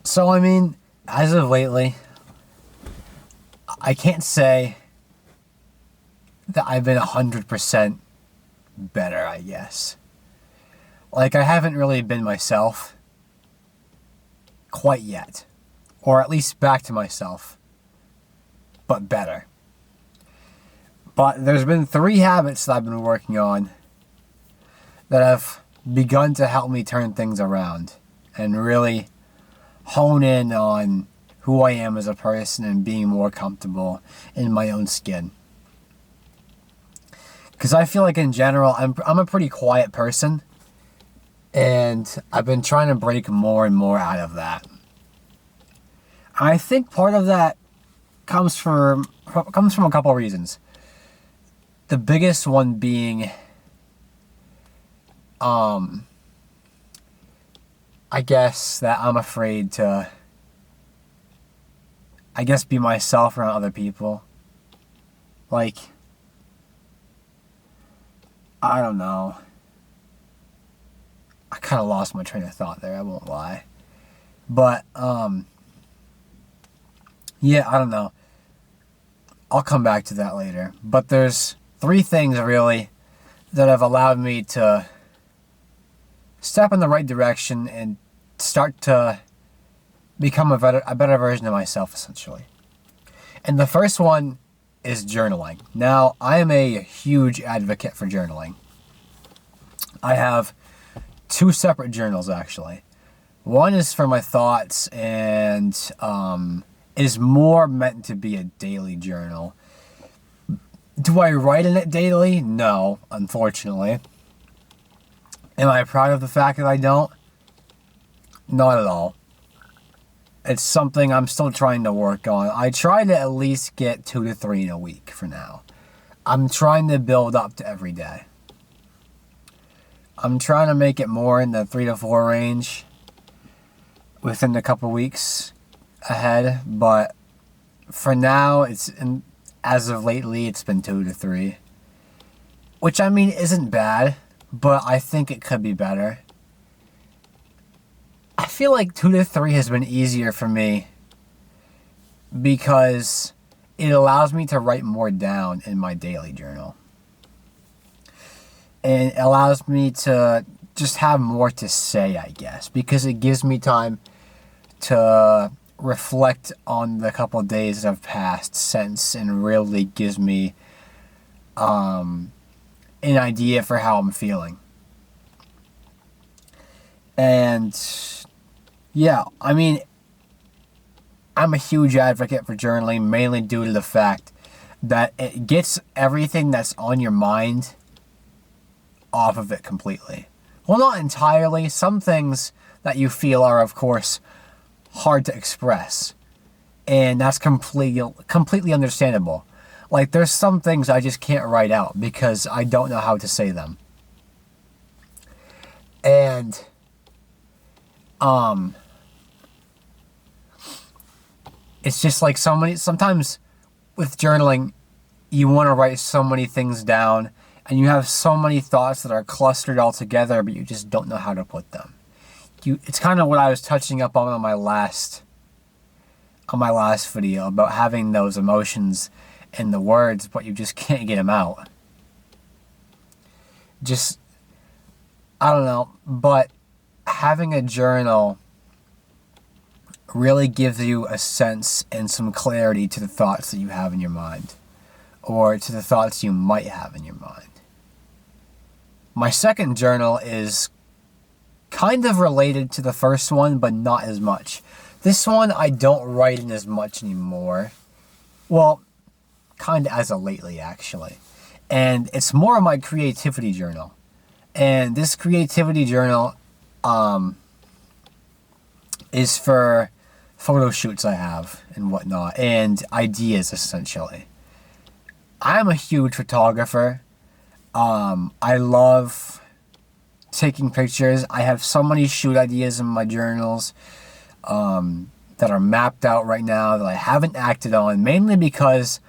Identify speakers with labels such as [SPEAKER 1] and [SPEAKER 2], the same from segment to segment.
[SPEAKER 1] So, I mean, as of lately, I can't say that I've been 100% better, I guess. Like, I haven't really been myself quite yet. Or at least back to myself. But better. But there's been 3 habits that I've been working on that have begun to help me turn things around and really hone in on who I am as a person and being more comfortable in my own skin. Because I feel like in general, I'm a pretty quiet person, and I've been trying to break more and more out of that. I think part of that comes from a couple of reasons. The biggest one being, I guess that I'm afraid to, be myself around other people. Like, I don't know. I kind of lost my train of thought there, I won't lie. But, yeah, I don't know. I'll come back to that later. But there's 3 things, really, that have allowed me to step in the right direction and start to become a better version of myself, essentially. And the first one is journaling. Now, I am a huge advocate for journaling. I have 2 separate journals, actually. One is for my thoughts and is more meant to be a daily journal. Do I write in it daily? No, unfortunately. Am I proud of the fact that I don't? Not at all. It's something I'm still trying to work on. I try to at least get 2 to 3 in a week for now. I'm trying to build up to every day. I'm trying to make it more in the 3 to 4 range within a couple weeks ahead, but for now, as of lately, it's been 2 to 3. Which, I mean, isn't bad, but I think it could be better. I feel like 2 to 3 has been easier for me because it allows me to write more down in my daily journal. And it allows me to just have more to say, I guess, because it gives me time to reflect on the couple of days that have passed since and really gives me an idea for how I'm feeling. And yeah, I mean, I'm a huge advocate for journaling, mainly due to the fact that it gets everything that's on your mind off of it completely. Well, not entirely. Some things that you feel are, of course, hard to express. And that's completely understandable. Like, there's some things I just can't write out because I don't know how to say them. And, it's just like sometimes with journaling, you want to write so many things down and you have so many thoughts that are clustered all together, but you just don't know how to put them. It's kind of what I was touching up on my last video about having those emotions in the words, but you just can't get them out. Just, I don't know, but having a journal really gives you a sense and some clarity to the thoughts that you have in your mind, or to the thoughts you might have in your mind. My second journal is kind of related to the first one, but not as much. This one I don't write in as much anymore. Well, kind of as of lately, actually. And it's more of my creativity journal. And this creativity journal is for photo shoots I have and whatnot, and ideas, essentially. I'm a huge photographer. I love taking pictures. I have so many shoot ideas in my journals that are mapped out right now that I haven't acted on, mainly because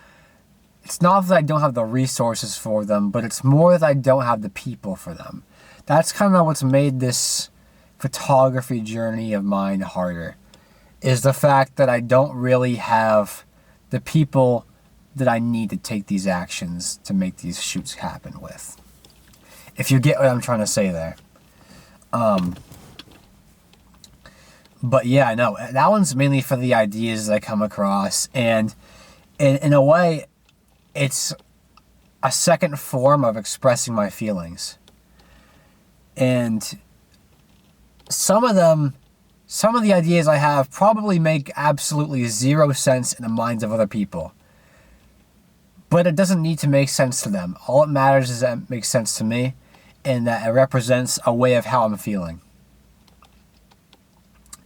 [SPEAKER 1] it's not that I don't have the resources for them, but it's more that I don't have the people for them. That's kind of what's made this photography journey of mine harder. is the fact that I don't really have the people that I need to take these actions to make these shoots happen with. If you get what I'm trying to say there. But yeah, no, that one's mainly for the ideas that I come across. And in a way, it's a second form of expressing my feelings. And some of the ideas I have probably make absolutely zero sense in the minds of other people. But it doesn't need to make sense to them. All it matters is that it makes sense to me and that it represents a way of how I'm feeling.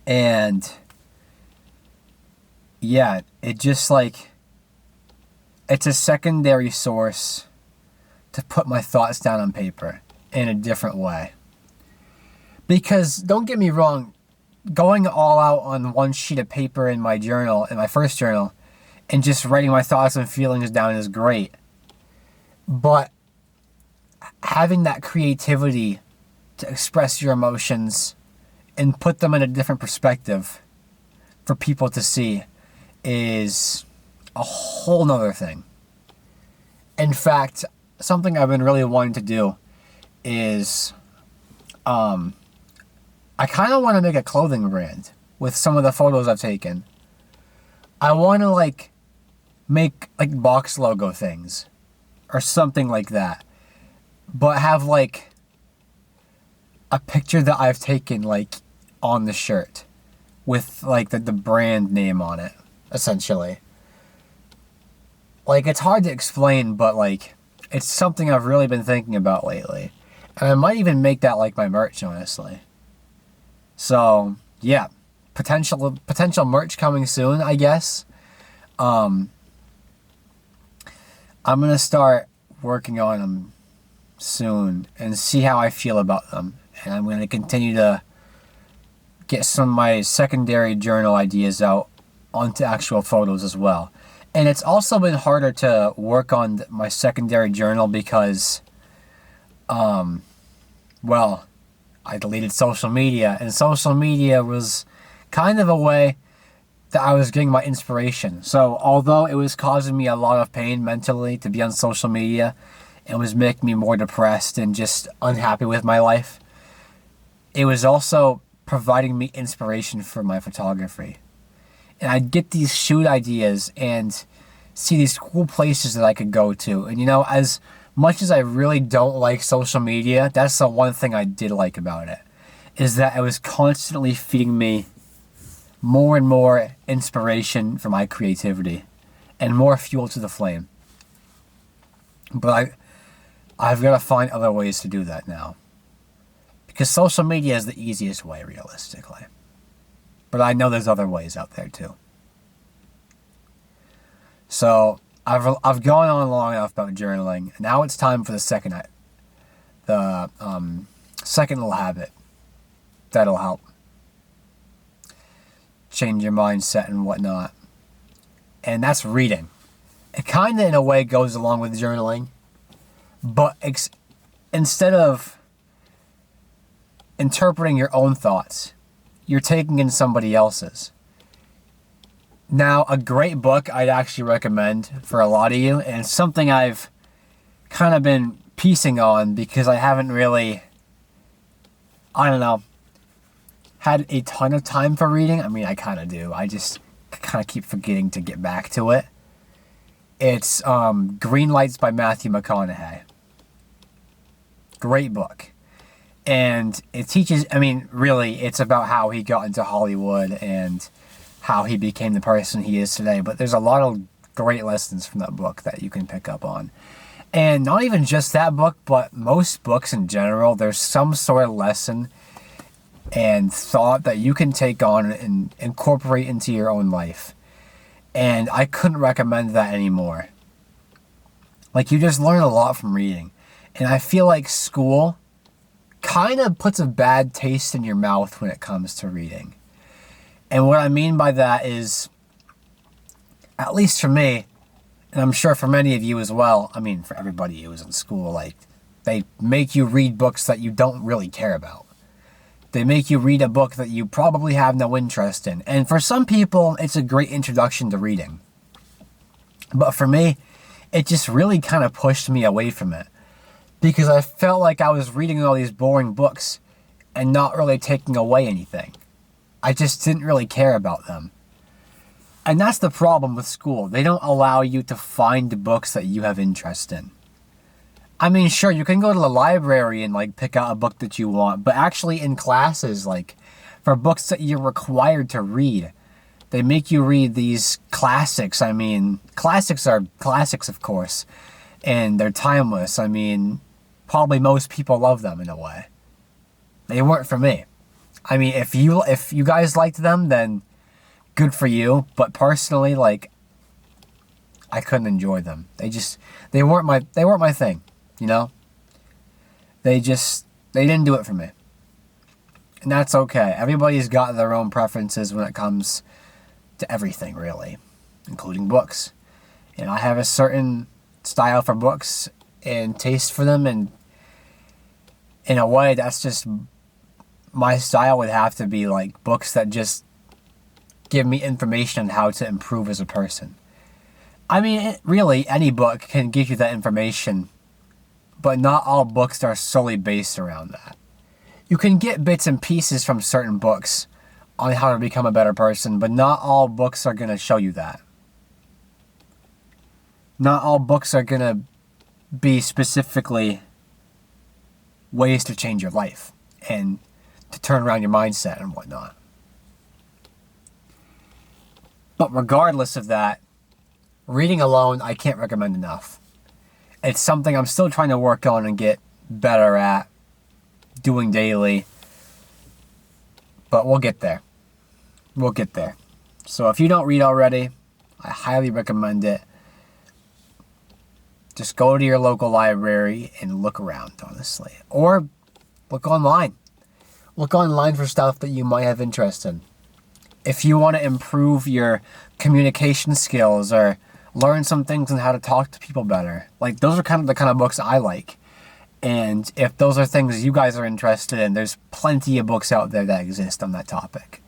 [SPEAKER 1] And yeah, it just like, it's a secondary source to put my thoughts down on paper in a different way. Because don't get me wrong, going all out on one sheet of paper in my journal, in my first journal, and just writing my thoughts and feelings down is great. But having that creativity to express your emotions and put them in a different perspective for people to see is a whole nother thing. In fact, something I've been really wanting to do is I kind of want to make a clothing brand with some of the photos I've taken. I want to like make like box logo things or something like that, but have like a picture that I've taken like on the shirt with like the brand name on it, essentially. Like, it's hard to explain, but like it's something I've really been thinking about lately. And I might even make that like my merch, honestly. So yeah, potential merch coming soon, I guess. I'm gonna start working on them soon and see how I feel about them. And I'm gonna continue to get some of my secondary journal ideas out onto actual photos as well. And it's also been harder to work on my secondary journal because, well, I deleted social media, and social media was kind of a way that I was getting my inspiration. So although it was causing me a lot of pain mentally to be on social media, it was making me more depressed and just unhappy with my life, it was also providing me inspiration for my photography. And I'd get these shoot ideas and see these cool places that I could go to. And you know, as much as I really don't like social media, that's the one thing I did like about it, is that it was constantly feeding me more and more inspiration for my creativity and more fuel to the flame. But I've got to find other ways to do that now, because social media is the easiest way, realistically. But I know there's other ways out there too. So I've gone on long enough about journaling. Now it's time for the second little habit that'll help change your mindset and whatnot. And that's reading. It kind of, in a way, goes along with journaling, but instead of interpreting your own thoughts, you're taking in somebody else's. Now, a great book I'd actually recommend for a lot of you, and it's something I've kind of been piecing on because I haven't really, had a ton of time for reading. I mean, I kind of do. I just kind of keep forgetting to get back to it. It's Green Lights by Matthew McConaughey. Great book. And it teaches, really, it's about how he got into Hollywood and how he became the person he is today. But there's a lot of great lessons from that book that you can pick up on. And not even just that book, but most books in general, there's some sort of lesson and thought that you can take on and incorporate into your own life. And I couldn't recommend that anymore. Like, you just learn a lot from reading. And I feel like school kind of puts a bad taste in your mouth when it comes to reading. And what I mean by that is, at least for me, and I'm sure for many of you as well, for everybody who was in school, like, they make you read books that you don't really care about. They make you read a book that you probably have no interest in. And for some people, it's a great introduction to reading. But for me, it just really kind of pushed me away from it. Because I felt like I was reading all these boring books and not really taking away anything. I just didn't really care about them. And that's the problem with school. They don't allow you to find books that you have interest in. I mean, sure, you can go to the library and like pick out a book that you want, but actually in classes, like for books that you're required to read, they make you read these classics. I mean, classics are classics, of course, and they're timeless. I mean, probably most people love them in a way. They weren't for me. I mean, if you guys liked them, then good for you. But personally, like, I couldn't enjoy them. They weren't my thing, you know? They didn't do it for me. And that's okay. Everybody's got their own preferences when it comes to everything, really, including books. And I have a certain style for books and taste for them, and in a way, that's just my style would have to be like books that just give me information on how to improve as a person. I mean, really, any book can give you that information, but not all books are solely based around that. You can get bits and pieces from certain books on how to become a better person, but not all books are going to show you that. Not all books are going to be specifically ways to change your life and to turn around your mindset and whatnot. But regardless of that, reading alone, I can't recommend enough. It's something I'm still trying to work on and get better at doing daily. But we'll get there. We'll get there. So if you don't read already, I highly recommend it. Just go to your local library and look around, honestly. Or look online. Look online for stuff that you might have interest in. If you want to improve your communication skills or learn some things on how to talk to people better, like those are the kind of books I like. And if those are things you guys are interested in, there's plenty of books out there that exist on that topic.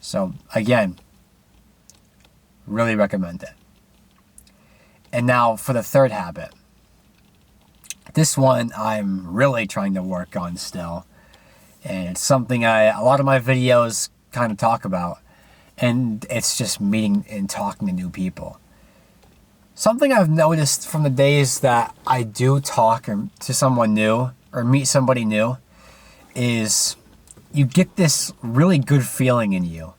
[SPEAKER 1] So again, really recommend it. And now for the third habit. This one I'm really trying to work on still. And it's something a lot of my videos kind of talk about. And it's just meeting and talking to new people. Something I've noticed from the days that I do talk to someone new or meet somebody new is you get this really good feeling in you.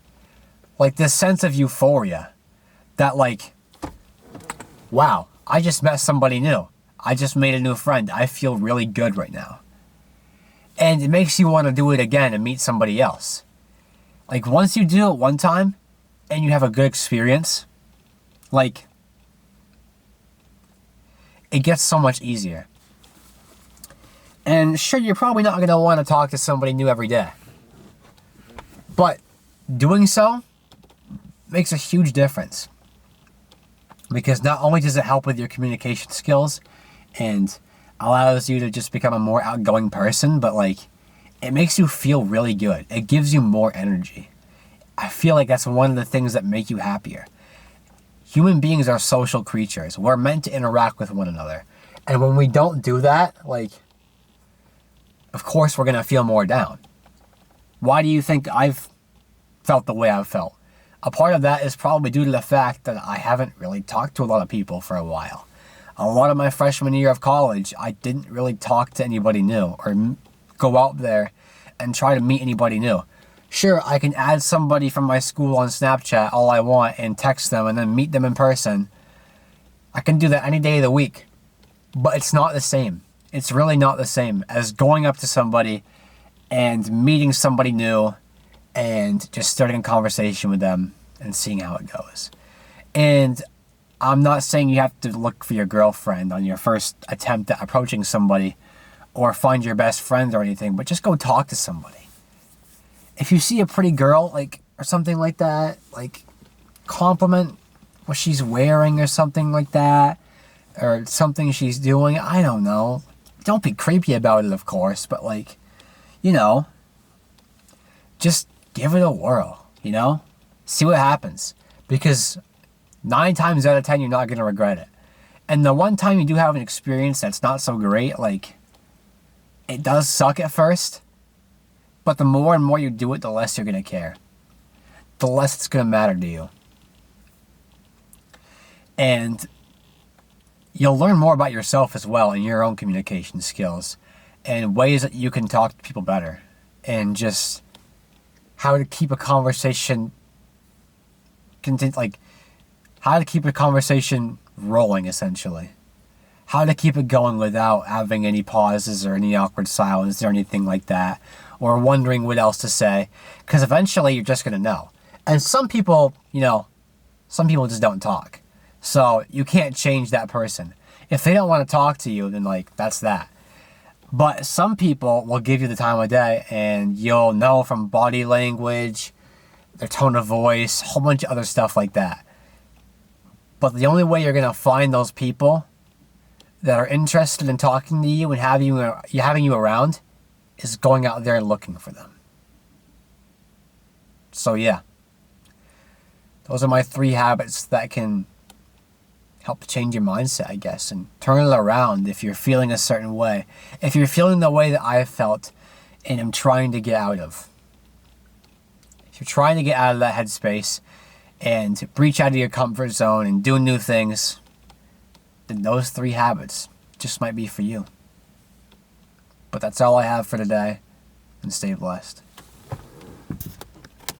[SPEAKER 1] Like this sense of euphoria that like, wow, I just met somebody new. I just made a new friend. I feel really good right now. And it makes you want to do it again and meet somebody else. Like once you do it one time and you have a good experience, like it gets so much easier. And sure, you're probably not going to want to talk to somebody new every day. But doing so makes a huge difference. Because not only does it help with your communication skills and allows you to just become a more outgoing person, but like it makes you feel really good. It gives you more energy. I feel like that's one of the things that make you happier. Human beings are social creatures. We're meant to interact with one another. And when we don't do that, like, of course we're going to feel more down. Why do you think I've felt the way I've felt? A part of that is probably due to the fact that I haven't really talked to a lot of people for a while. A lot of my freshman year of college, I didn't really talk to anybody new or go out there and try to meet anybody new. Sure, I can add somebody from my school on Snapchat all I want and text them and then meet them in person. I can do that any day of the week. But it's not the same. It's really not the same as going up to somebody and meeting somebody new and just starting a conversation with them and seeing how it goes. And I'm not saying you have to look for your girlfriend on your first attempt at approaching somebody or find your best friend or anything, but just go talk to somebody. If you see a pretty girl, like, or something like that, like, compliment what she's wearing or something like that, or something she's doing, I don't know. Don't be creepy about it, of course, but, like, you know, just give it a whirl, you know? See what happens. Because 9 times out of 10, you're not going to regret it. And the one time you do have an experience that's not so great, like, it does suck at first, but the more and more you do it, the less you're going to care. The less it's going to matter to you. And you'll learn more about yourself as well and your own communication skills and ways that you can talk to people better and just how to keep a conversation how to keep a conversation rolling, essentially. How to keep it going without having any pauses or any awkward silence or anything like that, or wondering what else to say, because eventually you're just going to know. And some people just don't talk. So you can't change that person. If they don't want to talk to you, then that's that. But some people will give you the time of day, and you'll know from body language, their tone of voice, a whole bunch of other stuff like that. But the only way you're going to find those people that are interested in talking to you and having you around is going out there and looking for them. So yeah, those are my 3 habits that can help change your mindset, I guess, and turn it around if you're feeling a certain way. If you're feeling the way that I felt and am trying to get out of. If you're trying to get out of that headspace and breach out of your comfort zone and do new things, then those 3 habits just might be for you. But that's all I have for today, and stay blessed.